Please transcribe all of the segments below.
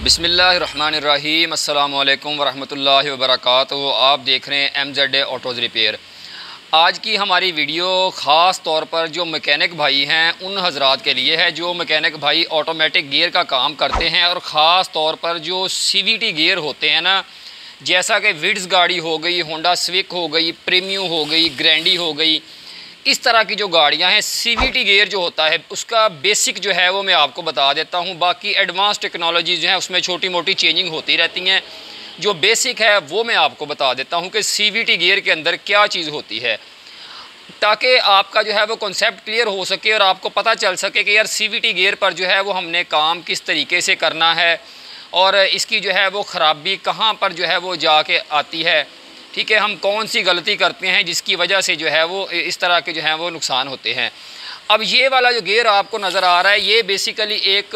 बिस्मिल्लाहिर्रहमानिर्रहीम अस्सलामु अलैकुम वरहमतुल्लाहि वबरकातुहू। आप देख रहे हैं MZ ऑटोज़ रिपेयर। आज की हमारी वीडियो ख़ास तौर पर जो मैकेनिक भाई हैं उन हजरात के लिए है जो मैकेनिक भाई ऑटोमेटिक गियर का काम करते हैं, और ख़ास तौर पर जो CVT गियर होते हैं ना, जैसा कि विड्स गाड़ी हो गई, होंडा स्विक हो गई, प्रीमियम हो गई, ग्रैंडी हो गई, इस तरह की जो गाड़ियां हैं CVT गियर जो होता है उसका बेसिक जो है वो मैं आपको बता देता हूं। बाकी एडवांस टेक्नोलॉजी जो है उसमें छोटी मोटी चेंजिंग होती रहती हैं। जो बेसिक है वो मैं आपको बता देता हूं कि CVT गियर के अंदर क्या चीज़ होती है, ताकि आपका जो है वो कॉन्सेप्ट क्लियर हो सके और आपको पता चल सके कि यार CVT गियर पर जो है वो हमने काम किस तरीके से करना है और इसकी जो है वो ख़राबी कहाँ पर जो है वो जाके आती है। ठीक है, हम कौन सी गलती करते हैं जिसकी वजह से जो है वो इस तरह के जो है वो नुकसान होते हैं। अब ये वाला जो गियर आपको नज़र आ रहा है ये बेसिकली एक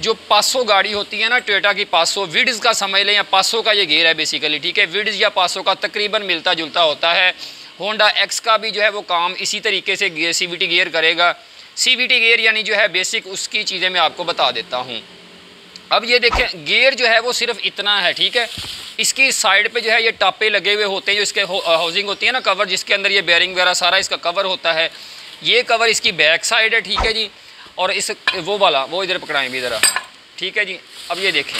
जो 500 गाड़ी होती है ना, टोयोटा की 500 विड्स का समझ लें या 500 का ये गियर है बेसिकली। ठीक है, विड्स या 500 का तकरीबन मिलता जुलता होता है। होंडा एक्स का भी जो है वो काम इसी तरीके से CVT गियर करेगा। CVT गियर यानी जो है बेसिक उसकी चीज़ें मैं आपको बता देता हूँ। अब ये देखें, गियर जो है वो सिर्फ इतना है। ठीक है, इसकी साइड पे जो है ये टापे लगे हुए होते हैं, जो इसके हाउसिंग होती है ना, कवर, जिसके अंदर ये बेयरिंग वगैरह सारा इसका कवर होता है। ये कवर इसकी बैक साइड है। ठीक है जी, और इस वो वाला वो इधर पकड़ाएं भी ज़रा। ठीक है जी, अब ये देखें,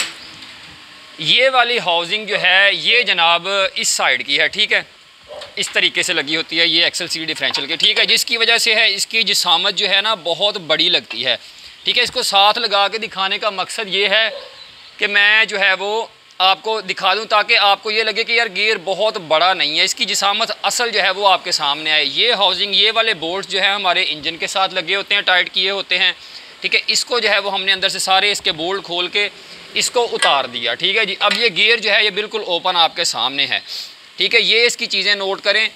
ये वाली हाउसिंग जो है ये जनाब इस साइड की है। ठीक है, इस तरीके से लगी होती है ये एक्सल सीट डिफरेंशियल की। ठीक है, जिसकी वजह से है इसकी जिसामत जो है ना बहुत बड़ी लगती है। ठीक है, इसको साथ लगा के दिखाने का मकसद ये है कि मैं जो है वो आपको दिखा दूं ताकि आपको ये लगे कि यार गियर बहुत बड़ा नहीं है, इसकी जिसामत असल जो है वो आपके सामने आए। ये हाउसिंग, ये वाले बोल्ट जो है हमारे इंजन के साथ लगे होते हैं, टाइट किए होते हैं। ठीक है, इसको जो है वो हमने अंदर से सारे इसके बोल्ट खोल के इसको उतार दिया। ठीक है जी, अब ये गियर जो है ये बिल्कुल ओपन आपके सामने है। ठीक है, ये इसकी चीज़ें नोट करें।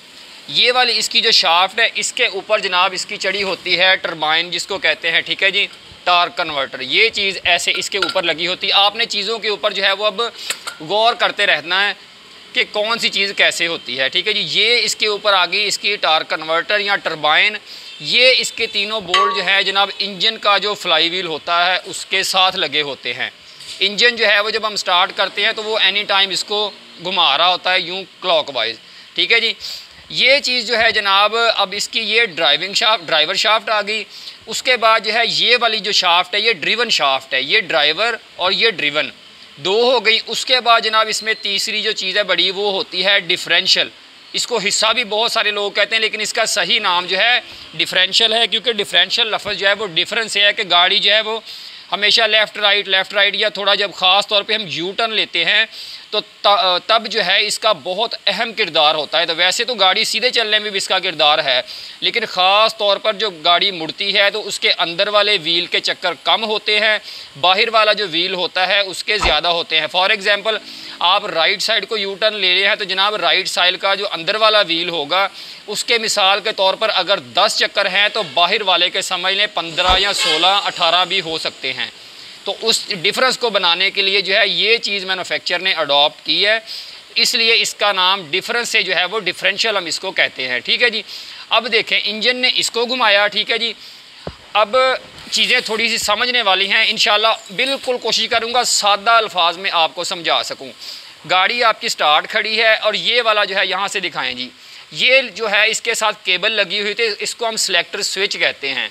ये वाली इसकी जो शाफ्ट है इसके ऊपर जनाब इसकी चढ़ी होती है टरबाइन जिसको कहते हैं। ठीक है जी, टार्क कन्वर्टर, ये चीज़ ऐसे इसके ऊपर लगी होती है। आपने चीज़ों के ऊपर जो है वो अब गौर करते रहना है कि कौन सी चीज़ कैसे होती है। ठीक है जी, ये इसके ऊपर आ गई इसकी टार्क कन्वर्टर या टरबाइन। ये इसके तीनों बोल्ट जो है जनाब इंजन का जो फ्लाई व्हील होता है उसके साथ लगे होते हैं। इंजन जो है वो जब हम स्टार्ट करते हैं तो वो एनी टाइम इसको घुमा रहा होता है यूँ क्लॉकवाइज। ठीक है जी, ये चीज़ जो है जनाब अब इसकी ये ड्राइवर शाफ्ट आ गई। उसके बाद जो है ये वाली जो शाफ्ट है ये ड्रिवन शाफ्ट है, ये ड्राइवर और ये ड्रिवन दो हो गई। उसके बाद जनाब इसमें तीसरी जो चीज़ है बड़ी वो होती है डिफरेंशियल। इसको हिस्सा भी बहुत सारे लोग कहते हैं लेकिन इसका सही नाम जो है डिफरेंशियल है, क्योंकि डिफरेंशियल लफ्ज़ जो है वो डिफरेंस है कि गाड़ी जो है वो हमेशा लेफ़्ट राइट या थोड़ा जब ख़ास तौर पे हम यू टर्न लेते हैं तो तब जो है इसका बहुत अहम किरदार होता है। तो वैसे तो गाड़ी सीधे चलने में भी इसका किरदार है, लेकिन ख़ास तौर पर जो गाड़ी मुड़ती है तो उसके अंदर वाले व्हील के चक्कर कम होते हैं, बाहर वाला जो व्हील होता है उसके ज़्यादा होते हैं। फॉर एग्ज़ाम्पल आप राइट साइड को यू टर्न ले रहे हैं तो जनाब राइट साइड का जो अंदर वाला व्हील होगा उसके मिसाल के तौर पर अगर 10 चक्कर हैं तो बाहर वाले के समझ लें 15 या 16 18 भी हो सकते हैं। तो उस डिफरेंस को बनाने के लिए जो है ये चीज़ मैन्युफैक्चर ने अडॉप्ट की है, इसलिए इसका नाम डिफरेंस से जो है वो डिफरेंशियल हम इसको कहते हैं। ठीक है जी, अब देखें इंजन ने इसको घुमाया। ठीक है जी, अब चीज़ें थोड़ी सी समझने वाली हैं, इंशाल्लाह बिल्कुल कोशिश करूँगा सादा अल्फाज में आपको समझा सकूँ। गाड़ी आपकी स्टार्ट खड़ी है और ये वाला जो है यहाँ से दिखाएं जी, ये जो है इसके साथ केबल लगी हुई थी, इसको हम सिलेक्टर स्विच कहते हैं।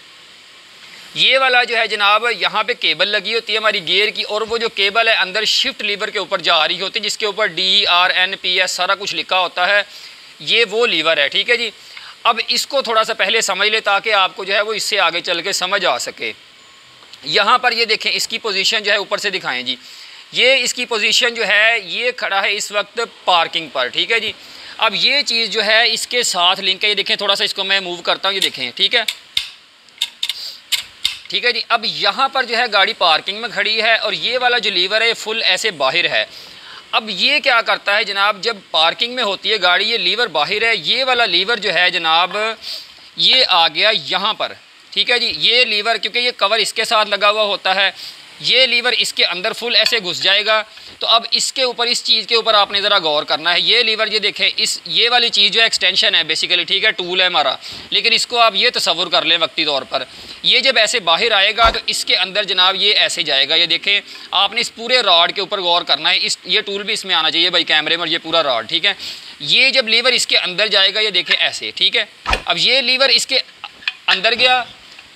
ये वाला जो है जनाब यहाँ पे केबल लगी होती है हमारी गियर की, और वो जो केबल है अंदर शिफ्ट लीवर के ऊपर जा रही होती है जिसके ऊपर DRNPS सारा कुछ लिखा होता है, ये वो लीवर है। ठीक है जी, अब इसको थोड़ा सा पहले समझ ले ताकि आपको जो है वो इससे आगे चल के समझ आ सके। यहाँ पर ये देखें इसकी पोजीशन जो है ऊपर से दिखाएं जी, ये इसकी पोजीशन जो है ये खड़ा है इस वक्त पार्किंग पर। ठीक है जी, अब ये चीज़ जो है इसके साथ लिंक है, ये देखें थोड़ा सा इसको मैं मूव करता हूँ, ये देखें। ठीक है, ठीक है जी, अब यहाँ पर जो है गाड़ी पार्किंग में खड़ी है और ये वाला जो लीवर है फुल ऐसे बाहर है। अब ये क्या करता है जनाब, जब पार्किंग में होती है गाड़ी ये लीवर बाहर है, ये वाला लीवर जो है जनाब ये आ गया यहाँ पर। ठीक है जी, ये लीवर क्योंकि ये कवर इसके साथ लगा हुआ होता है, ये लीवर इसके अंदर फुल ऐसे घुस जाएगा। तो अब इसके ऊपर, इस चीज़ के ऊपर आपने ज़रा गौर करना है। ये लीवर ये देखें, ये वाली चीज़ जो है एक्सटेंशन है बेसिकली, ठीक है, टूल है हमारा, लेकिन इसको आप ये तसव्वुर कर लें वक्ती तौर पर, ये जब ऐसे बाहर आएगा तो इसके अंदर जनाब ये ऐसे जाएगा। ये देखें, आपने इस पूरे रॉड के ऊपर गौर करना है। ये टूल भी इसमें आना चाहिए भाई कैमरे में, ये पूरा रॉड, ठीक है। ये जब लीवर इसके अंदर जाएगा, ये देखें ऐसे, ठीक है। अब ये लीवर इसके अंदर गया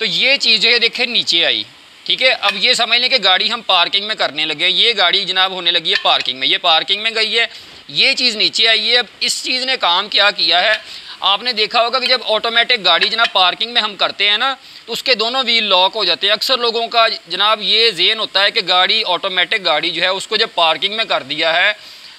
तो ये चीज़ जो है देखें नीचे आई, ठीक है। अब ये समझ लें कि गाड़ी हम पार्किंग में करने लगे, ये गाड़ी जनाब होने लगी है पार्किंग में, ये पार्किंग में गई है, ये चीज़ नीचे आई है। अब इस चीज़ ने काम क्या किया है, आपने देखा होगा कि जब ऑटोमेटिक गाड़ी जनाब पार्किंग में हम करते हैं ना, तो उसके दोनों व्हील लॉक हो जाते हैं। अक्सर लोगों का जनाब ये ज़हन होता है कि गाड़ी ऑटोमेटिक गाड़ी जो है उसको जब पार्किंग में कर दिया है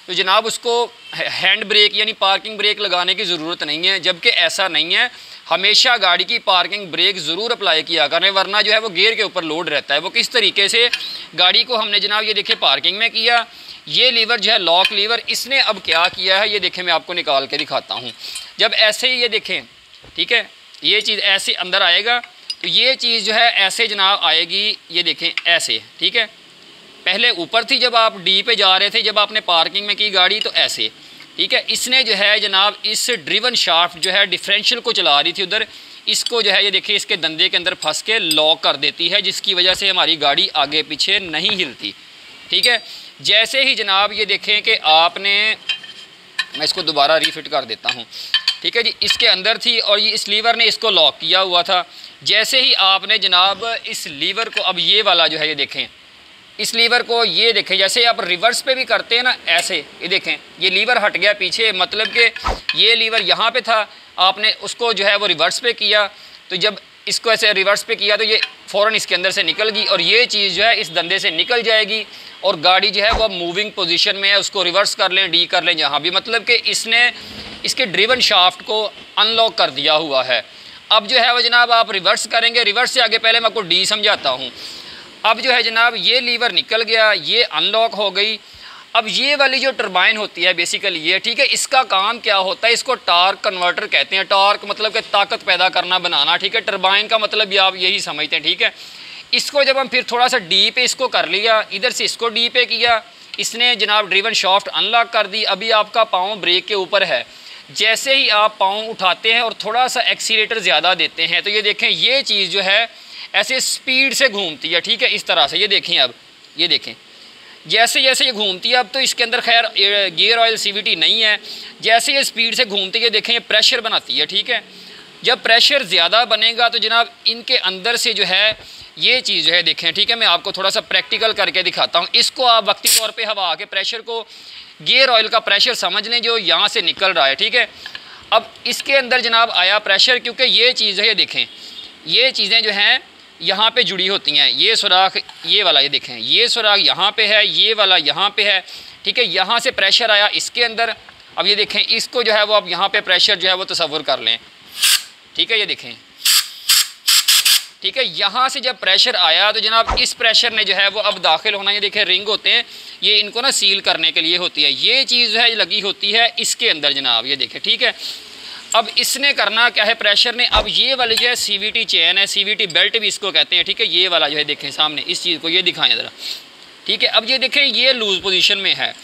तो जनाब उसको हैंड ब्रेक यानी पार्किंग ब्रेक लगाने की ज़रूरत नहीं है, जबकि ऐसा नहीं है। हमेशा गाड़ी की पार्किंग ब्रेक ज़रूर अप्लाई किया करें, वरना जो है वो गियर के ऊपर लोड रहता है। वो किस तरीके से, गाड़ी को हमने जनाब ये देखें पार्किंग में किया, ये लीवर जो है लॉक लीवर, इसने अब क्या किया है ये देखें, मैं आपको निकाल के दिखाता हूँ। जब ऐसे ही ये देखें, ठीक है, ये चीज़ ऐसे अंदर आएगा तो ये चीज़ जो है ऐसे जनाब आएगी, ये देखें ऐसे, ठीक है। पहले ऊपर थी जब आप डी पे जा रहे थे, जब आपने पार्किंग में की गाड़ी तो ऐसे, ठीक है। इसने जो है जनाब इस ड्रिवन शाफ्ट जो है डिफरेंशियल को चला रही थी उधर, इसको जो है ये देखिए इसके दंदे के अंदर फंस के लॉक कर देती है, जिसकी वजह से हमारी गाड़ी आगे पीछे नहीं हिलती, ठीक है। जैसे ही जनाब ये देखें कि आपने, मैं इसको दोबारा रीफिट कर देता हूँ, ठीक है जी, इसके अंदर थी और ये इस लीवर ने इसको लॉक किया हुआ था। जैसे ही आपने जनाब इस लीवर को, अब ये वाला जो है ये देखें, इस लीवर को ये देखें, जैसे आप रिवर्स पे भी करते हैं ना ऐसे, ये देखें ये लीवर हट गया पीछे, मतलब कि ये लीवर यहाँ पे था, आपने उसको जो है वो रिवर्स पे किया, तो जब इसको ऐसे रिवर्स पे किया तो ये फ़ौरन इसके अंदर से निकल गई और ये चीज़ जो है इस धंधे से निकल जाएगी और गाड़ी जो है वो मूविंग पोजीशन में है, उसको रिवर्स कर लें, डी कर लें जहाँ भी, मतलब कि इसने इसके ड्रिवन शाफ्ट को अनलॉक कर दिया हुआ है। अब जो है वो जनाब आप रिवर्स करेंगे, रिवर्स से आगे पहले मैं आपको डी समझाता हूँ। अब जो है जनाब ये लीवर निकल गया, ये अनलॉक हो गई। अब ये वाली जो टरबाइन होती है बेसिकली ये, ठीक है, इसका काम क्या होता है, इसको टार्क कन्वर्टर कहते हैं। टार्क मतलब कि ताकत पैदा करना, बनाना, ठीक है। टरबाइन का मतलब भी आप यही समझते हैं, ठीक है। इसको जब हम फिर थोड़ा सा डी पे इसको कर लिया, इधर से इसको डी पे किया, इसने जनाब ड्रिवन शाफ्ट अनलॉक कर दी। अभी आपका पाँव ब्रेक के ऊपर है, जैसे ही आप पाँव उठाते हैं और थोड़ा सा एक्सीलेटर ज़्यादा देते हैं तो ये देखें ये चीज़ जो है ऐसे स्पीड से घूमती है, ठीक है, इस तरह से। ये देखें, अब ये देखें जैसे जैसे ये घूमती है, अब तो इसके अंदर खैर गियर ऑयल CVT नहीं है, जैसे ये स्पीड से घूमती है देखें ये प्रेशर बनाती है, ठीक है। जब प्रेशर ज़्यादा बनेगा तो जनाब इनके अंदर से जो है ये चीज़ जो है देखें, ठीक है, मैं आपको थोड़ा सा प्रैक्टिकल करके दिखाता हूँ। इसको आप वक्ती तौर पे हवा के प्रेशर को, गियर ऑयल का प्रेशर समझ लें जो यहाँ से निकल रहा है, ठीक है। अब इसके अंदर जनाब आया प्रेशर, क्योंकि ये चीज़ है, ये देखें ये चीज़ें जो हैं यहाँ पे जुड़ी होती हैं। ये सुराख, ये वाला, ये देखें ये सुराख यहाँ पे है, ये वाला यहाँ पे है, ठीक है। यहाँ से प्रेशर आया इसके अंदर, अब ये देखें इसको जो है वो अब यहाँ पे प्रेशर जो है वो तसव्वुर कर लें, ठीक है, ये देखें, ठीक है। यहाँ से जब प्रेशर आया तो जनाब इस प्रेशर ने जो है वो अब दाखिल होना, ये देखें रिंग होते हैं, ये इनको ना सील करने के लिए होती है, ये चीज़ जो है लगी होती है इसके अंदर जनाब, ये देखें, ठीक है। अब इसने करना क्या है प्रेशर ने, अब ये वाली जो है CVT चेन है, CVT बेल्ट भी इसको कहते हैं, ठीक है। ये वाला जो है देखें सामने, इस चीज़ को ये दिखाएं ज़रा, ठीक है। अब ये देखें ये लूज़ पोजीशन में है।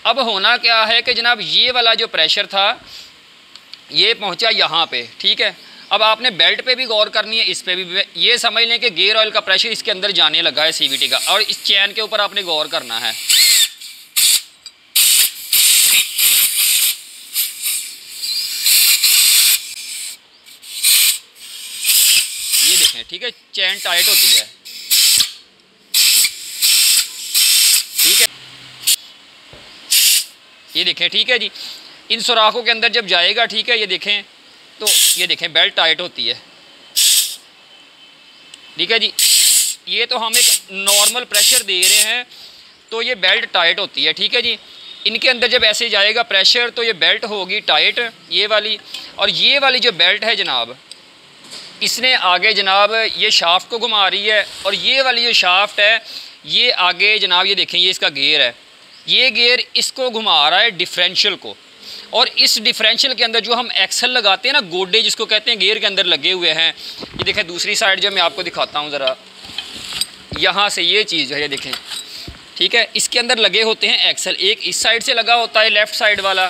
अब होना क्या है कि जनाब ये वाला जो प्रेशर था ये पहुंचा यहाँ पे, ठीक है। अब आपने बेल्ट पे भी गौर करनी है, इस पे भी। ये समझ लें कि गियर ऑयल का प्रेशर इसके अंदर जाने लगा है CVT का, और इस चैन के ऊपर आपने गौर करना है। ये देखें, ठीक है, चैन टाइट होती है, ठीक है, ये देखें, ठीक है जी। इन सुराखों के अंदर जब जाएगा, ठीक है, ये देखें, तो ये देखें बेल्ट टाइट होती है, ठीक है जी। ये तो हम एक नॉर्मल प्रेशर दे रहे हैं तो ये बेल्ट टाइट होती है, ठीक है जी। इनके अंदर जब ऐसे जाएगा प्रेशर तो ये बेल्ट होगी टाइट, ये वाली। और ये वाली जो बेल्ट है जनाब, इसने आगे जनाब ये शाफ्ट को घुमा रही है, और ये वाली जो शाफ्ट है ये आगे जनाब, ये देखें ये इसका गियर है, ये गियर इसको घुमा रहा है डिफरेंशियल को। और इस डिफरेंशियल के अंदर जो हम एक्सल लगाते हैं ना, गोडे जिसको कहते हैं, गियर के अंदर लगे हुए हैं। ये देखें दूसरी साइड जो मैं आपको दिखाता हूँ ज़रा, यहाँ से ये चीज़ जो है ये देखें, ठीक है, इसके अंदर लगे होते हैं एक्सल। एक इस साइड से लगा होता है लेफ़्ट साइड वाला,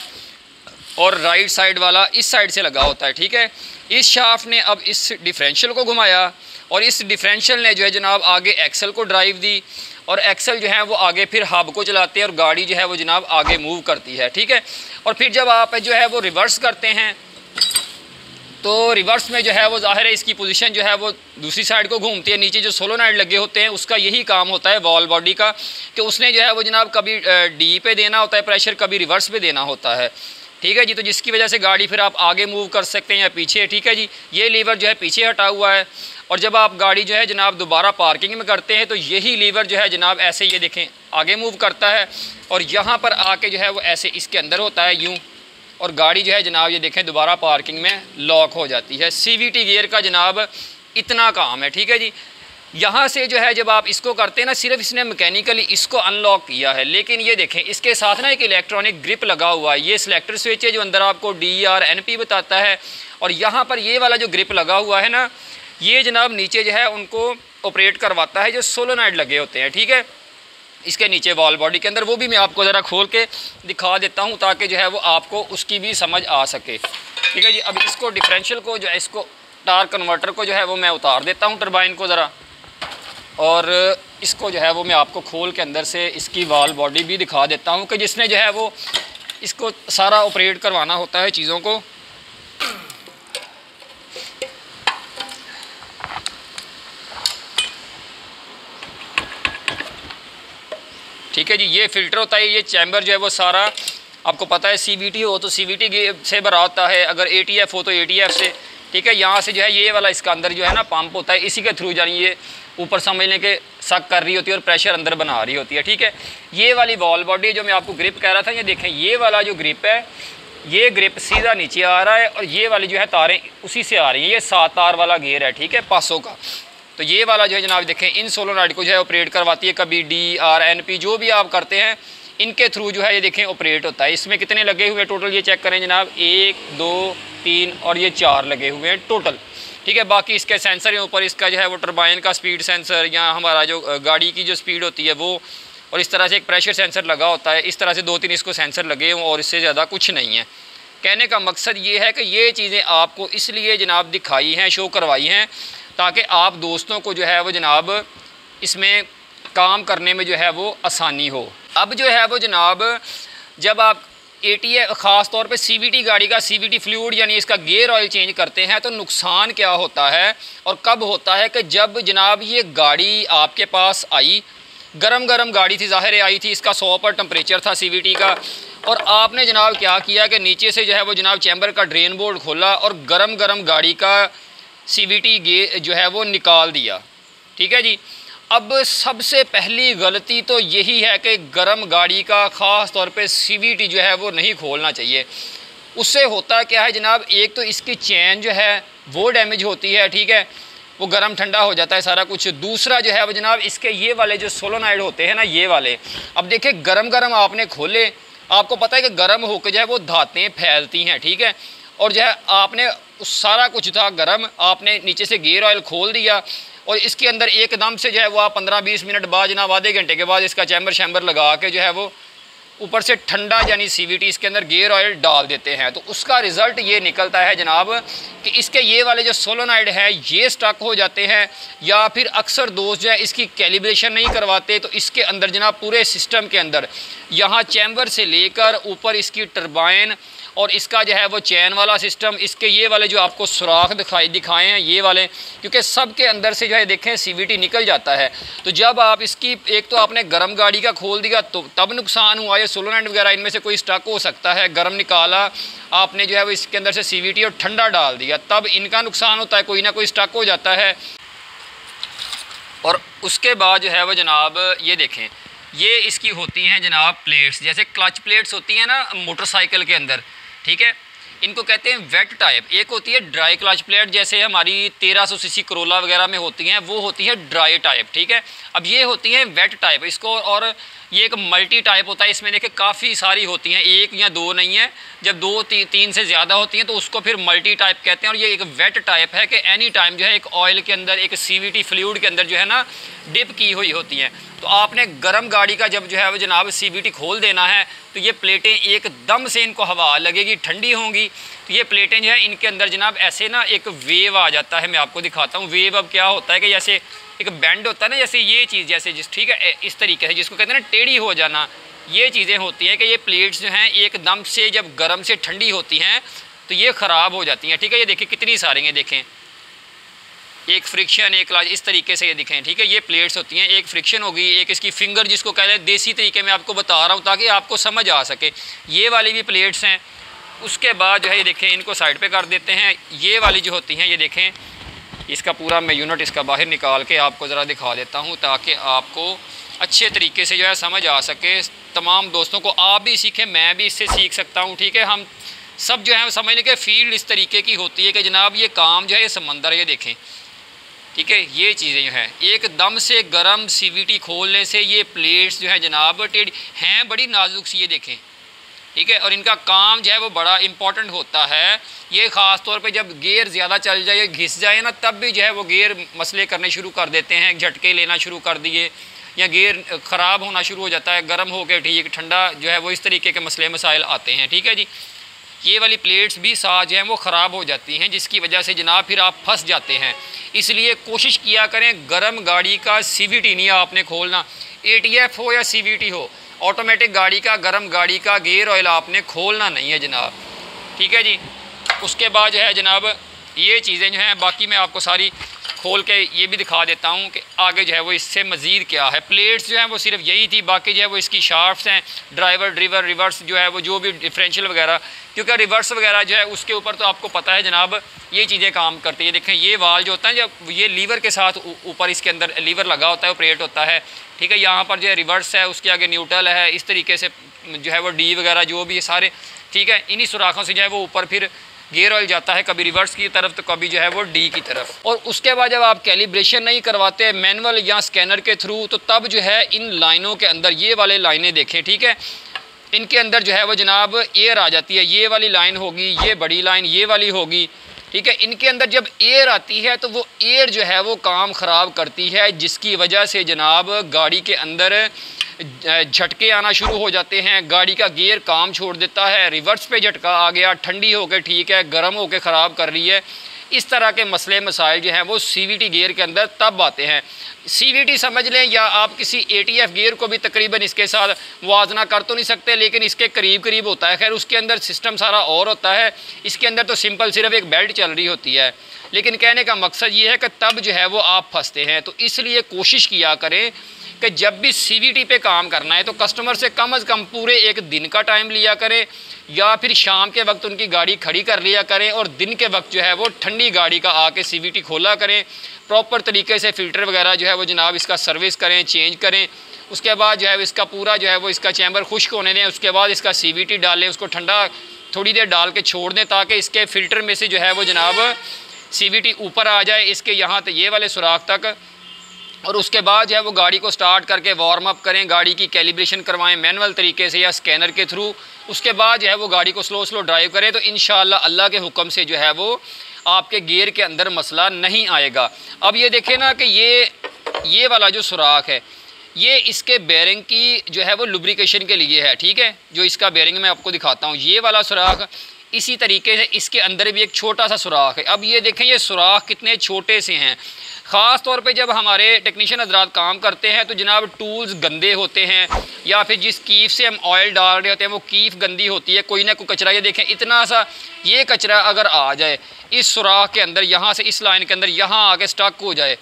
और राइट साइड वाला इस साइड से लगा होता है, ठीक है। इस शाफ्ट ने अब इस डिफरेंशियल को घुमाया और इस डिफरेंशियल ने जो है जनाब आगे एक्सल को ड्राइव दी, और एक्सल जो है वो आगे फिर हब को चलाते हैं और गाड़ी जो है वो जनाब आगे मूव करती है, ठीक है। और फिर जब आप जो है वो रिवर्स करते हैं तो रिवर्स में जो है वो ज़ाहिर है इसकी पोजीशन जो है वो दूसरी साइड को घूमती है। नीचे जो सोलोनाइड लगे होते हैं उसका यही काम होता है वॉल बॉडी का, कि उसने जो है वो जनाब कभी डी पे देना होता है प्रेशर, कभी रिवर्स पे देना होता है, ठीक है जी। तो जिसकी वजह से गाड़ी फिर आप आगे मूव कर सकते हैं या पीछे, ठीक है जी। ये लीवर जो है पीछे हटा हुआ है, और जब आप गाड़ी जो है जनाब दोबारा पार्किंग में करते हैं तो यही लीवर जो है जनाब ऐसे ये देखें आगे मूव करता है, और यहाँ पर आके जो है वो ऐसे इसके अंदर होता है यूँ, और गाड़ी जो है जनाब ये देखें दोबारा पार्किंग में लॉक हो जाती है। CVT गियर का जनाब इतना काम है, ठीक है जी। यहाँ से जो है जब आप इसको करते हैं ना, सिर्फ इसने मैकेनिकली इसको अनलॉक किया है, लेकिन ये देखें इसके साथ ना एक इलेक्ट्रॉनिक ग्रिप लगा हुआ है। ये सिलेक्टर स्विच है जो अंदर आपको DR NP बताता है, और यहाँ पर ये वाला जो ग्रिप लगा हुआ है ना, ये जनाब नीचे जो है उनको ऑपरेट करवाता है जो सोलोनाइड लगे होते हैं, ठीक है, इसके नीचे वॉल बॉडी के अंदर। वो भी मैं आपको ज़रा खोल के दिखा देता हूँ ताकि जो है वो आपको उसकी भी समझ आ सके, ठीक है जी। अब इसको डिफरेंशियल को जो है इसको टार्क कन्वर्टर को जो है वो मैं उतार देता हूँ टरबाइन को ज़रा, और इसको जो है वो मैं आपको खोल के अंदर से इसकी वॉल बॉडी भी दिखा देता हूँ कि जिसने जो है वो इसको सारा ऑपरेट करवाना होता है चीज़ों को। ठीक है जी, ये फ़िल्टर होता है, ये चैम्बर जो है वो सारा आपको पता है CVT हो तो CVT से भरा होता है, अगर ATF हो तो ATF से, ठीक है। यहाँ से जो है ये वाला इसका अंदर जो है ना पंप होता है, इसी के थ्रू जानी ये ऊपर समझने के सक कर रही होती है और प्रेशर अंदर बना रही होती है, ठीक है। ये वाली वॉल बॉडी जो मैं आपको ग्रिप कह रहा था, ये देखें ये वाला जो ग्रिप है, ये ग्रिप सीधा नीचे आ रहा है, और ये वाली जो है तारें उसी से आ रही हैं। ये 7 तार वाला गियर है, ठीक है, 500 का। तो ये वाला जो है जनाब देखें इन सोलोनाइड को जो है ऑपरेट करवाती है, कभी DR NP जो भी आप करते हैं इनके थ्रू जो है ये देखें ऑपरेट होता है। इसमें कितने लगे हुए टोटल ये चेक करें जनाब, 1 2 3 और ये 4 लगे हुए हैं टोटल, ठीक है। बाकी इसके सेंसर हैं ऊपर, इसका जो है वो टरबाइन का स्पीड सेंसर या हमारा जो गाड़ी की जो स्पीड होती है वो, और इस तरह से एक प्रेशर सेंसर लगा होता है। इस तरह से 2-3 इसको सेंसर लगे हों और इससे ज़्यादा कुछ नहीं है। कहने का मकसद ये है कि ये चीज़ें आपको इसलिए जनाब दिखाई हैं, शो करवाई हैं, ताकि आप दोस्तों को जो है वो जनाब इसमें काम करने में जो है वो आसानी हो। अब जो है वो जनाब जब आप ATF ख़ास तौर पे CVT गाड़ी का CVT फ्लूइड यानी इसका गियर ऑयल चेंज करते हैं तो नुकसान क्या होता है और कब होता है कि जब जनाब ये गाड़ी आपके पास आई, गरम गरम गाड़ी थी, ज़ाहिर आई थी, इसका 100 पर टेम्परेचर था CVT का, और आपने जनाब क्या किया कि नीचे से जो है वो जनाब चैम्बर का ड्रेन बोर्ड खोला और गरम गरम गाड़ी का CVT जो है वो निकाल दिया, ठीक है जी। अब सबसे पहली गलती तो यही है कि गरम गाड़ी का ख़ास तौर पे CVT जो है वो नहीं खोलना चाहिए। उससे होता क्या है जनाब, एक तो इसकी चैन जो है वो डैमेज होती है, ठीक है, वो गर्म ठंडा हो जाता है सारा कुछ। दूसरा जो है वो जनाब इसके ये वाले जो सोलोनाइड होते हैं ना, ये वाले, अब देखिए गरम गरम आपने खोले, आपको पता है कि गर्म होकर जो है वो धातें फैलती हैं, ठीक है, और जो है आपने सारा कुछ था गरम, आपने नीचे से गियर ऑयल खोल दिया और इसके अंदर एकदम से जो है वो आप 15-20 मिनट बाद जनाब आधे घंटे के बाद इसका चैम्बर शैम्बर लगा के जो है वो ऊपर से ठंडा यानी CVT इसके अंदर गियर ऑयल डाल देते हैं। तो उसका रिज़ल्ट ये निकलता है जनाब कि इसके ये वाले जो सोलोनाइड है ये स्टक हो जाते हैं, या फिर अक्सर दोस्त जो है इसकी कैलिब्रेशन नहीं करवाते, तो इसके अंदर जनाब पूरे सिस्टम के अंदर यहाँ चैम्बर से लेकर ऊपर इसकी टरबाइन और इसका जो है वो चैन वाला सिस्टम, इसके ये वाले जो आपको सुराख दिखाए हैं ये वाले, क्योंकि सब के अंदर से जो है देखें CVT निकल जाता है। तो जब आप इसकी एक तो आपने गर्म गाड़ी का खोल दिया तो तब नुकसान हुआ, ये सोलोनाइड वगैरह इनमें से कोई स्टक हो सकता है, गर्म निकाला आपने जो है वो इसके अंदर से CVT और ठंडा डाल दिया, तब इनका नुकसान होता है, कोई ना कोई स्टक हो जाता है। और उसके बाद जो है वो जनाब ये देखें, ये इसकी होती हैं जनाब प्लेट्स, जैसे क्लच प्लेट्स होती हैं ना मोटरसाइकिल के अंदर, ठीक है, इनको कहते हैं वेट टाइप। एक होती है ड्राई क्लच प्लेट, जैसे हमारी 1300 सीसी करोला वगैरह में होती हैं, वो होती है ड्राई टाइप, ठीक है। अब ये होती है वेट टाइप इसको, और ये एक मल्टी टाइप होता है। इसमें देखिए काफ़ी सारी होती हैं, एक या दो नहीं है। जब दो तीन से ज़्यादा होती हैं तो उसको फिर मल्टी टाइप कहते हैं। और ये एक वेट टाइप है कि एनी टाइम जो है एक ऑयल के अंदर, एक CVT फ्लूइड के अंदर जो है ना डिप की हुई होती हैं। तो आपने गर्म गाड़ी का जब जो है वो जनाब CVT खोल देना है तो ये प्लेटें एकदम से इनको हवा लगेगी, ठंडी होंगी। तो ये प्लेटें जो है इनके अंदर जनाब ऐसे ना एक वेव आ जाता है। मैं आपको दिखाता हूँ वेव। अब क्या होता है कि जैसे एक बैंड होता है ना, जैसे ये चीज़ जैसे जिस ठीक है इस तरीके से, जिसको कहते हैं ना टेढ़ी हो जाना, ये चीज़ें होती हैं कि ये प्लेट्स जो हैं एकदम से जब गर्म से ठंडी होती हैं तो ये ख़राब हो जाती हैं, ठीक है। ये देखिए कितनी सारी हैं, देखें एक फ्रिक्शन, एक क्लच, इस तरीके से ये दिखें, ठीक है। ये प्लेट्स होती हैं, एक फ्रिक्शन होगी, एक इसकी फिंगर जिसको कहते हैं, देसी तरीके में आपको बता रहा हूँ ताकि आपको समझ आ सके। ये वाली भी प्लेट्स हैं। उसके बाद जो है ये देखें, इनको साइड पे कर देते हैं। ये वाली जो होती हैं ये देखें, इसका पूरा मैं यूनिट इसका बाहर निकाल के आपको ज़रा दिखा देता हूँ ताकि आपको अच्छे तरीके से जो है समझ आ सके। तमाम दोस्तों को आप भी सीखें, मैं भी इससे सीख सकता हूँ, ठीक है। हम सब जो है समझ लें कि फील्ड इस तरीके की होती है कि जनाब ये काम जो है ये समंदर, ये देखें, ठीक है। ये चीज़ें जो हैं एकदम से गर्म CVT खोलने से ये प्लेट्स जो है जनाब टेढ़ी हैं, बड़ी नाजुक सी, ये देखें, ठीक है। और इनका काम जो है वो बड़ा इंपॉर्टेंट होता है। ये ख़ास तौर पे जब गियर ज़्यादा चल जाए, घिस जाए ना, तब भी जो है वो गियर मसले करने शुरू कर देते हैं, झटके लेना शुरू कर दिए या गियर ख़राब होना शुरू हो जाता है, गर्म होकर ठीक ठंडा जो है वो इस तरीके के मसले मसाइल आते हैं, ठीक है जी। ये वाली प्लेट्स भी साथ जो हैं वो ख़राब हो जाती हैं, जिसकी वजह से जनाब फिर आप फंस जाते हैं। इसलिए कोशिश किया करें गर्म गाड़ी का CVT नहीं आपने खोलना, ATF हो या CVT हो, ऑटोमेटिक गाड़ी का, गर्म गाड़ी का गियर ऑयल आपने खोलना नहीं है जनाब, ठीक है जी। उसके बाद जो है जनाब ये चीज़ें जो हैं बाकी मैं आपको सारी खोल के ये भी दिखा देता हूँ कि आगे जो है वो इससे मज़ीद क्या है। प्लेट्स जो हैं वो सिर्फ यही थी, बाकी जो है वो इसकी शाफ्ट्स हैं, ड्राइवर ड्रीवर रिवर्स जो है वो जो भी डिफरेंशियल वगैरह, क्योंकि रिवर्स वगैरह जो है उसके ऊपर तो आपको पता है जनाब ये चीज़ें काम करती है। देखें ये वाल जो होता है, जब ये लीवर के साथ ऊपर इसके अंदर लीवर लगा होता है, ऑपरेट होता है, ठीक है। यहाँ पर जो है रिवर्स है, उसके आगे न्यूट्रल है, इस तरीके से जो है वो D वगैरह जो भी सारे, ठीक है। इन्हीं सुराखों से जो है वो ऊपर फिर गियर ऑयल जाता है, कभी रिवर्स की तरफ तो कभी जो है वो D की तरफ। और उसके बाद जब आप कैलिब्रेशन नहीं करवाते मैनुअल या स्कैनर के थ्रू, तो तब जो है इन लाइनों के अंदर ये वाले लाइनें देखें, ठीक है, इनके अंदर जो है वो जनाब एयर आ जाती है। ये वाली लाइन होगी, ये बड़ी लाइन ये वाली होगी, ठीक है। इनके अंदर जब एयर आती है तो वो एयर जो है वो काम ख़राब करती है, जिसकी वजह से जनाब गाड़ी के अंदर झटके आना शुरू हो जाते हैं, गाड़ी का गियर काम छोड़ देता है, रिवर्स पे झटका आ गया, ठंडी होकर ठीक है, गर्म होकर ख़राब कर रही है। इस तरह के मसले मसाइल जो हैं वो CVT गियर के अंदर तब आते हैं। CVT समझ लें या आप किसी ATF गियर को भी तकरीबन इसके साथ मुआवजना कर तो नहीं सकते, लेकिन इसके करीब करीब होता है। खैर उसके अंदर सिस्टम सारा और होता है, इसके अंदर तो सिंपल सिर्फ एक बेल्ट चल रही होती है। लेकिन कहने का मकसद ये है कि तब जो है वो आप फंसते हैं। तो इसलिए कोशिश किया करें कि जब भी CVT पे काम करना है तो कस्टमर से कम अज़ कम पूरे एक दिन का टाइम लिया करें, या फिर शाम के वक्त उनकी गाड़ी खड़ी कर लिया करें, और दिन के वक्त जो है वो ठंडी गाड़ी का आके CVT खोला करें, प्रॉपर तरीके से फ़िल्टर वगैरह जो है वो जनाब इसका सर्विस करें, चेंज करें। उसके बाद जो है इसका पूरा जो है वो इसका चैम्बर खुश्क होने दें, उसके बाद इसका CVT डालें, उसको ठंडा थोड़ी देर डाल के छोड़ दें ताकि इसके फ़िल्टर में से जो है वो जनाब CVT ऊपर आ जाए इसके यहाँ तक, ये वाले सुराख तक। और उसके बाद जो है वो गाड़ी को स्टार्ट करके वार्म अप करें, गाड़ी की कैलिब्रेशन करवाएं मैनुअल तरीके से या स्कैनर के थ्रू। उसके बाद जो है वो गाड़ी को स्लो ड्राइव करें, तो इंशाअल्लाह अल्लाह के हुक्म से जो है वो आपके गियर के अंदर मसला नहीं आएगा। अब ये देखें ना कि ये वाला जो सुराख है ये इसके बेरिंग की जो है वो लुब्रिकेशन के लिए है, ठीक है। जो इसका बेरिंग मैं आपको दिखाता हूँ, ये वाला सुराख, इसी तरीके से इसके अंदर भी एक छोटा सा सुराख है। अब ये देखें ये सुराख कितने छोटे से हैं। ख़ास तौर पे जब हमारे टेक्नीशियन हजरात काम करते हैं तो जनाब टूल्स गंदे होते हैं, या फिर जिस कीफ से हम ऑयल डाल रहे होते हैं वो कीफ गंदी होती है, कोई ना कोई कचरा, ये देखें इतना सा ये कचरा अगर आ जाए इस सुराख के अंदर, यहाँ से इस लाइन के अंदर यहाँ आके स्टक हो जाए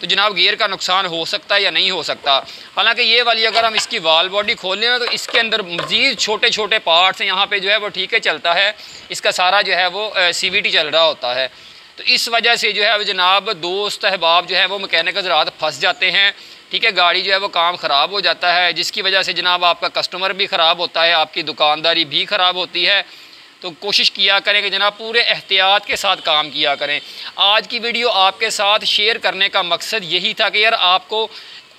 तो जनाब गियर का नुकसान हो सकता है या नहीं हो सकता। हालांकि ये वाली अगर हम इसकी वाल बॉडी खोल लें तो इसके अंदर मज़ीद छोटे छोटे पार्ट्स हैं, यहाँ पे जो है वो ठीक है चलता है, इसका सारा जो है वो CVT चल रहा होता है। तो इस वजह से जो है जनाब दोस्त अहबाब जो है वो मैकेनिक हज़रात फंस जाते हैं, ठीक है। गाड़ी जो है वो काम ख़राब हो जाता है, जिसकी वजह से जनाब आपका कस्टमर भी ख़राब होता है, आपकी दुकानदारी भी ख़राब होती है। तो कोशिश किया करें कि जनाब पूरे एहतियात के साथ काम किया करें। आज की वीडियो आपके साथ शेयर करने का मकसद यही था कि यार आपको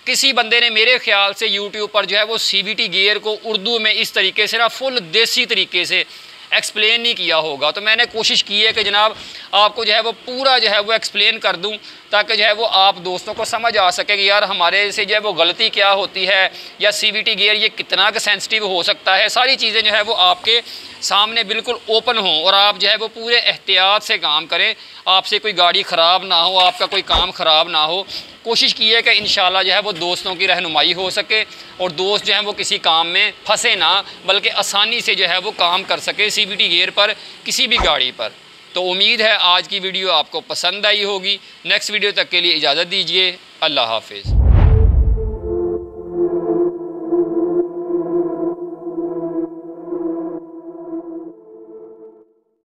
किसी बंदे ने मेरे ख्याल से यूट्यूब पर जो है वो CVT गियर को उर्दू में इस तरीके से ना फुल देसी तरीके से एक्सप्लेन नहीं किया होगा। तो मैंने कोशिश की है कि जनाब आपको जो है वो पूरा जो है वो एक्सप्लेन कर दूं ताकि जो है वो आप दोस्तों को समझ आ सके कि यार हमारे से जो है वो गलती क्या होती है या CVT गियर ये कितना का सेंसिटिव हो सकता है। सारी चीज़ें जो है वो आपके सामने बिल्कुल ओपन हों और आप जो है वो पूरे एहतियात से काम करें, आपसे कोई गाड़ी ख़राब ना हो, आपका कोई काम ख़राब ना हो। कोशिश की है कि इंशाल्लाह जो है वो दोस्तों की रहनुमाई हो सके और दोस्त जो हैं वो किसी काम में फंसे ना, बल्कि आसानी से जो है वो काम कर सके CVT गियर पर किसी भी गाड़ी पर। तो उम्मीद है आज की वीडियो आपको पसंद आई होगी। नेक्स्ट वीडियो तक के लिए इजाज़त दीजिए। अल्लाह हाफिज़।